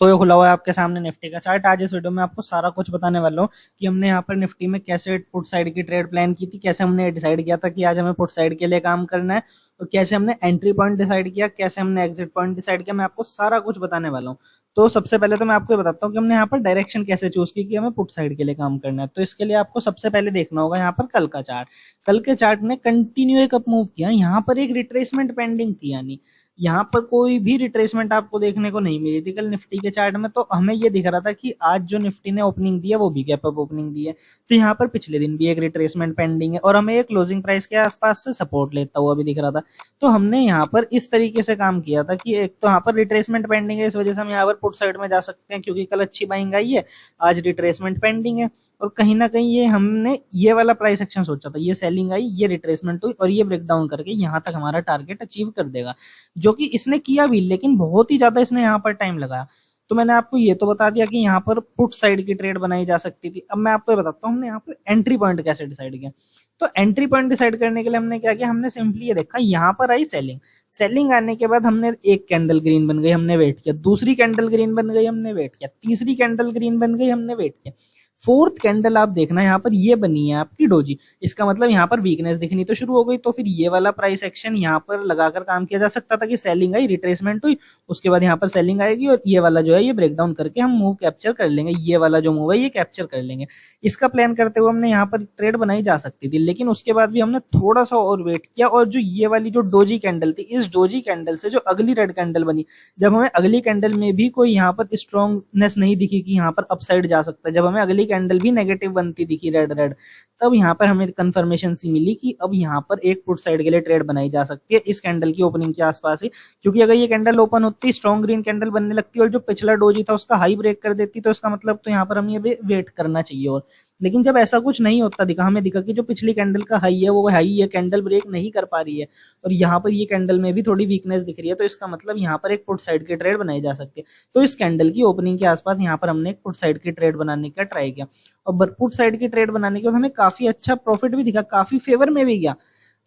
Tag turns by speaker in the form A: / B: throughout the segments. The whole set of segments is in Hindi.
A: तो ये खुला हुआ है आपके सामने निफ्टी का चार्ट। आज इस वीडियो में आपको सारा कुछ बताने वाला हूँ कि हमने यहाँ पर निफ्टी में कैसे पुट साइड की ट्रेड प्लान की थी, कैसे हमने डिसाइड किया था कि आज हमें पुट साइड के लिए काम करना है, और कैसे हमने एंट्री पॉइंट डिसाइड किया, कैसे हमने एग्जिट पॉइंट डिसाइड किया। मैं आपको सारा कुछ बताने वाला हूँ। तो सबसे पहले तो मैं आपको ये बताता हूँ कि हमने यहाँ पर डायरेक्शन कैसे चूज की कि हमें पुट साइड के लिए काम करना है। तो इसके लिए आपको सबसे पहले देखना होगा यहाँ पर कल का चार्ट। कल के चार्ट ने कंटिन्यू एक अप मूव किया, यहाँ पर एक रिट्रेसमेंट पेंडिंग थी, यानी यहाँ पर कोई भी रिट्रेसमेंट आपको देखने को नहीं मिली थी कल निफ्टी के चार्ट में। तो हमें ये दिख रहा था कि आज जो निफ्टी ने ओपनिंग दी है वो भी गैप अप ओपनिंग दी है, तो यहाँ पर पिछले दिन भी एक रिट्रेसमेंट पेंडिंग है और हमें एक क्लोजिंग प्राइस के आसपास से सपोर्ट लेता हुआ भी दिख रहा था। तो हमने यहाँ पर इस तरीके से काम किया था कि एक तो यहाँ पर रिट्रेसमेंट पेंडिंग है, इस वजह से हम यहाँ पर पुट साइड में जा सकते हैं क्योंकि कल अच्छी बाइंग आई है, आज रिट्रेसमेंट पेंडिंग है। और कहीं ना कहीं ये हमने ये वाला प्राइस एक्शन सोचा था, ये सेलिंग आई, ये रिट्रेसमेंट हुई और ये ब्रेकडाउन करके यहाँ तक हमारा टारगेट अचीव कर देगा, जो कि इसने किया भी, लेकिन बहुत ही ज्यादा इसने यहाँ पर टाइम लगाया। तो मैंने आपको ये तो बता दिया कि यहाँ पर पुट साइड की ट्रेड बनाई जा सकती थी। अब मैं आपको ये बताता हूँ हमने यहाँ पर एंट्री पॉइंट कैसे डिसाइड किया। तो एंट्री पॉइंट डिसाइड करने के लिए हमने क्या किया, हमने सिंपली ये देखा यहाँ पर आई सेलिंग, सेलिंग आने के बाद हमने एक कैंडल ग्रीन बन गई, हमने वेट किया, दूसरी कैंडल ग्रीन बन गई, हमने वेट किया, तीसरी कैंडल ग्रीन बन गई, हमने वेट किया, फोर्थ कैंडल आप देखना यहाँ पर ये बनी है आपकी डोजी। इसका मतलब यहाँ पर वीकनेस दिखनी तो शुरू हो गई। तो फिर ये वाला प्राइस एक्शन यहाँ पर लगाकर काम किया जा सकता था कि सेलिंग आई, रिट्रेसमेंट हुई, उसके बाद यहाँ पर सेलिंग आएगी और ये वाला जो है ये ब्रेकडाउन करके हम मूव कैप्चर कर लेंगे, ये वाला जो मूव है ये कैप्चर कर लेंगे। इसका प्लान करते हुए हमने यहाँ पर ट्रेड बनाई जा सकती थी, लेकिन उसके बाद भी हमने थोड़ा सा और वेट किया और जो ये वाली जो डोजी कैंडल थी, इस डोजी कैंडल से जो अगली रेड कैंडल बनी, जब हमें अगली कैंडल में भी कोई यहाँ पर स्ट्रॉन्गनेस नहीं दिखी कि यहाँ पर अपसाइड जा सकता है, जब हमें अगली कैंडल भी नेगेटिव बनती दिखी रेड रेड, तब यहाँ पर हमें कंफर्मेशन सी मिली कि अब यहाँ पर एक पुट साइड के लिए ट्रेड बनाई जा सकती है इस कैंडल की ओपनिंग के आसपास ही। क्योंकि अगर ये कैंडल ओपन होती, स्ट्रॉन्ग ग्रीन कैंडल बनने लगती और जो पिछला डोजी था उसका हाई ब्रेक कर देती, तो इसका मतलब तो यहाँ पर हमें वेट करना चाहिए। और लेकिन जब ऐसा कुछ नहीं होता दिखा, हमें दिखा कि जो पिछली कैंडल का हाई है वो हाई ये कैंडल ब्रेक नहीं कर पा रही है और यहाँ पर ये कैंडल में भी थोड़ी वीकनेस दिख रही है, तो इसका मतलब यहाँ पर एक पुट साइड की ट्रेड बनाई जा सकती है। तो इस कैंडल की ओपनिंग के आसपास यहाँ पर हमने एक पुट साइड की ट्रेड बनाने का ट्राई किया और पुट साइड की ट्रेड बनाने के बाद हमें काफी अच्छा प्रॉफिट भी दिखा, काफी फेवर में भी गया।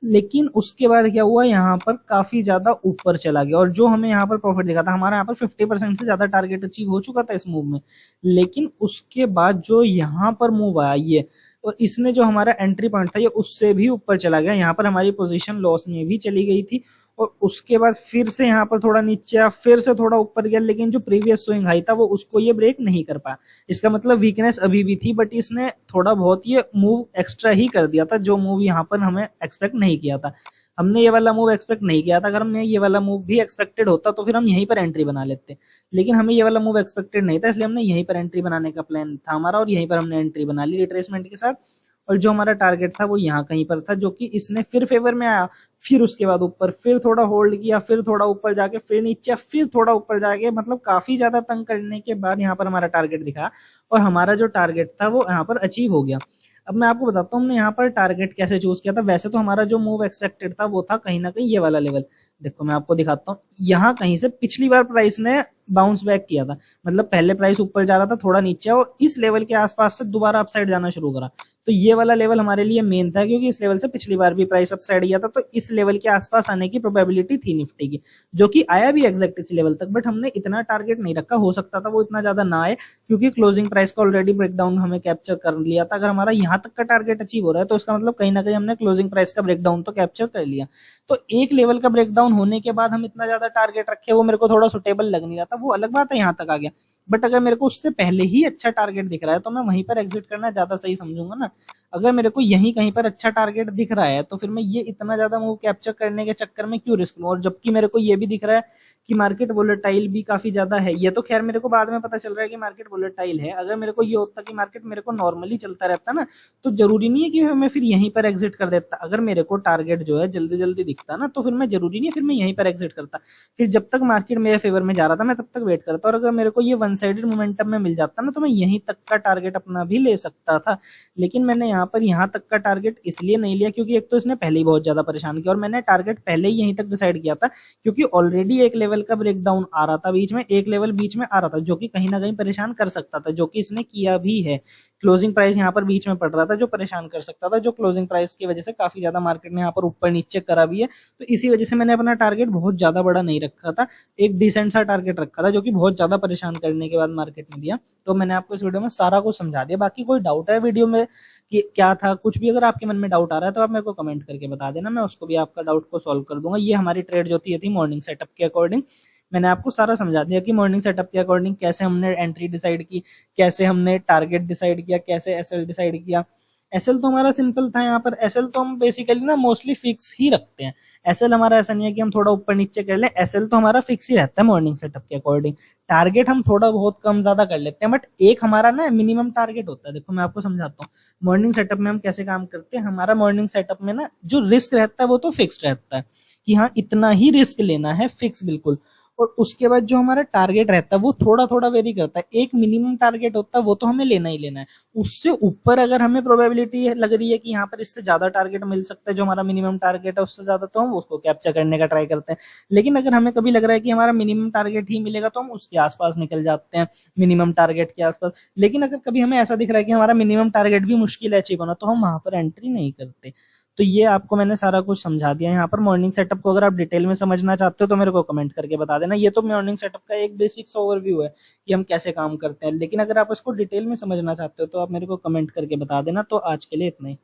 A: लेकिन उसके बाद क्या हुआ, यहाँ पर काफी ज्यादा ऊपर चला गया और जो हमें यहाँ पर प्रॉफिट दिखा था, हमारा यहाँ पर 50% से ज्यादा टारगेट अचीव हो चुका था इस मूव में। लेकिन उसके बाद जो यहाँ पर मूव आया ये, और इसने जो हमारा एंट्री पॉइंट था ये उससे भी ऊपर चला गया, यहाँ पर हमारी पोजीशन लॉस में भी चली गई थी और उसके बाद फिर से यहाँ पर थोड़ा नीचे आया, फिर से थोड़ा ऊपर गया, लेकिन जो प्रीवियस स्विंग हाई था वो उसको ये ब्रेक नहीं कर पाया। इसका मतलब वीकनेस अभी भी थी, बट इसने थोड़ा बहुत ये मूव एक्स्ट्रा ही कर दिया था, जो मूव यहाँ पर हमें एक्सपेक्ट नहीं किया था। हमने ये वाला मूव एक्सपेक्ट नहीं किया था, अगर हमने ये वाला मूव भी एक्सपेक्टेड होता तो फिर हम यहीं पर एंट्री बना लेते, लेकिन हमें ये वाला मूव एक्सपेक्टेड नहीं था, इसलिए हमने यहीं पर एंट्री बनाने का प्लान था हमारा और यहीं पर हमने एंट्री बना ली रिट्रेसमेंट के साथ। और जो हमारा टारगेट था वो यहाँ कहीं पर था, जो कि इसने फिर फेवर में आया, फिर उसके बाद ऊपर, फिर थोड़ा होल्ड किया, फिर थोड़ा ऊपर जाके, फिर नीचे, फिर थोड़ा ऊपर जाके, मतलब काफी ज्यादा तंग करने के बाद यहाँ पर हमारा टारगेट दिखा और हमारा जो टारगेट था वो यहाँ पर अचीव हो गया। अब मैं आपको बताता हूँ हमने यहाँ पर टारगेट कैसे चूज किया था। वैसे तो हमारा जो मूव एक्सपेक्टेड था वो था कहीं ना कहीं ये वाला लेवल, देखो मैं आपको दिखाता हूँ, यहाँ कहीं से पिछली बार प्राइस ने बाउंस बैक किया था, मतलब पहले प्राइस ऊपर जा रहा था, थोड़ा नीचे और इस लेवल के आसपास से दोबारा अपसाइड जाना शुरू करा। तो ये वाला लेवल हमारे लिए मेन था क्योंकि इस लेवल से पिछली बार भी प्राइस अपसाइड गया था, तो इस लेवल के आसपास आने की प्रोबेबिलिटी थी निफ्टी की, जो कि आया भी एग्जैक्ट इस लेवल तक। बट हमने इतना टारगेट नहीं रखा, हो सकता था वो इतना ज्यादा ना आए क्योंकि क्लोजिंग प्राइस का ऑलरेडी ब्रेकडाउन हमें कैप्चर कर लिया था। अगर हमारा यहाँ तक का टारगेट अचीव हो रहा है तो इसका मतलब कहीं ना कहीं हमने क्लोजिंग प्राइस का ब्रेकडाउन तो कैप्चर कर लिया। तो एक लेवल का ब्रेकडाउन होने के बाद हम इतना ज्यादा टारगेट रखे, वो मेरे को थोड़ा सुटेबल लग नहीं रहा था, वो अलग बात है, यहाँ तक आ गया। बट अगर मेरे को उससे पहले ही अच्छा टारगेट दिख रहा है तो मैं वहीं पर एग्जिट करना ज्यादा सही समझूंगा ना। अगर मेरे को यहीं कहीं पर अच्छा टारगेट दिख रहा है तो फिर मैं ये इतना ज्यादा मूव कैप्चर करने के चक्कर में क्यों रिस्क लूं, और जबकि मेरे को ये भी दिख रहा है कि मार्केट वोलेटाइल भी काफी ज्यादा है। ये तो खैर मेरे को बाद में पता चल रहा है कि मार्केट वोलेटाइल है, अगर मेरे को ये होता कि मार्केट मेरे को नॉर्मली चलता रहता ना तो जरूरी नहीं है कि मैं फिर यहीं पर एग्जिट कर देता। अगर मेरे को टारगेट जो है जल्दी जल्दी दिखता ना तो फिर मैं जरूरी नहीं है फिर मैं यहीं पर एग्जिट करता, फिर जब तक मार्केट मेरे फेवर में जा रहा था मैं तब तक वेट करता, और अगर मेरे को ये वन साइडेड मोमेंटम में मिल जाता ना तो मैं यहीं तक का टारगेट अपना भी ले सकता था। लेकिन मैंने यहाँ पर यहाँ तक का टारगेट इसलिए नहीं लिया क्योंकि एक तो इसने पहले ही बहुत ज्यादा परेशान किया और मैंने टारगेट पहले ही यहीं तक डिसाइड किया था क्योंकि ऑलरेडी एक लेवल का ब्रेकडाउन आ रहा था बीच में, एक लेवल बीच में आ रहा था जो कि कहीं ना कहीं परेशान कर सकता था, जो कि इसने किया भी है। क्लोजिंग प्राइस यहाँ पर बीच में पड़ रहा था जो परेशान कर सकता था, जो क्लोजिंग प्राइस की वजह से काफी ज्यादा मार्केट ने यहाँ पर ऊपर नीचे करा भी है। तो इसी वजह से मैंने अपना टारगेट बहुत ज्यादा बड़ा नहीं रखा था, एक डिसेंट सा टारगेट रखा था जो कि बहुत ज्यादा परेशान करने के बाद मार्केट में दिया। तो मैंने आपको इस वीडियो में सारा कुछ समझा दिया। बाकी कोई डाउट है वीडियो में कि क्या था, कुछ भी अगर आपके मन में डाउट आ रहा है तो आप मेरे को कमेंट करके बता देना, मैं उसको भी आपका डाउट को सॉल्व कर दूंगा। ये हमारी ट्रेड जो थी ये थी मॉर्निंग सेटअप के अकॉर्डिंग। मैंने आपको सारा समझा दिया कि मॉर्निंग सेटअप के अकॉर्डिंग कैसे हमने एंट्री डिसाइड की, कैसे हमने टारगेट डिसाइड किया, कैसे एसएल डिसाइड किया। एसएल तो हमारा सिंपल था यहाँ पर, एसएल तो हम बेसिकली ना मोस्टली फिक्स ही रखते हैं। एसएल हमारा ऐसा नहीं है कि हम थोड़ा ऊपर नीचे कर ले, एसएल तो हमारा फिक्स ही रहता है मॉर्निंग सेटअप के अकॉर्डिंग। टारगेट हम थोड़ा बहुत कम ज्यादा कर लेते हैं, बट एक हमारा ना मिनिमम टारगेट होता है। देखो मैं आपको समझाता हूँ मॉर्निंग सेटअप में हम कैसे काम करते हैं। हमारा मॉर्निंग सेटअप में ना जो रिस्क रहता है वो तो फिक्स्ड रहता है कि हाँ इतना ही रिस्क लेना है, फिक्स बिल्कुल। और उसके बाद जो हमारा टारगेट रहता है वो थोड़ा थोड़ा वेरी करता है। एक मिनिमम टारगेट होता है वो तो हमें लेना ही लेना है। उससे ऊपर अगर हमें प्रोबेबिलिटी लग रही है कि यहाँ पर इससे ज्यादा टारगेट मिल सकता है, जो हमारा मिनिमम टारगेट है उससे ज्यादा, तो हम उसको कैप्चर करने का ट्राई करते हैं। लेकिन अगर हमें कभी लग रहा है कि हमारा मिनिमम टारगेट ही मिलेगा तो हम उसके आसपास निकल जाते हैं, मिनिमम टारगेट के आसपास। लेकिन अगर कभी हमें ऐसा दिख रहा है कि हमारा मिनिमम टारगेट भी मुश्किल है अचीव होना, तो हम वहां पर एंट्री नहीं करते। तो ये आपको मैंने सारा कुछ समझा दिया यहाँ पर। मॉर्निंग सेटअप को अगर आप डिटेल में समझना चाहते हो तो मेरे को कमेंट करके बता देना। ये तो मॉर्निंग सेटअप का एक बेसिक ओवरव्यू है कि हम कैसे काम करते हैं, लेकिन अगर आप इसको डिटेल में समझना चाहते हो तो आप मेरे को कमेंट करके बता देना। तो आज के लिए इतना ही।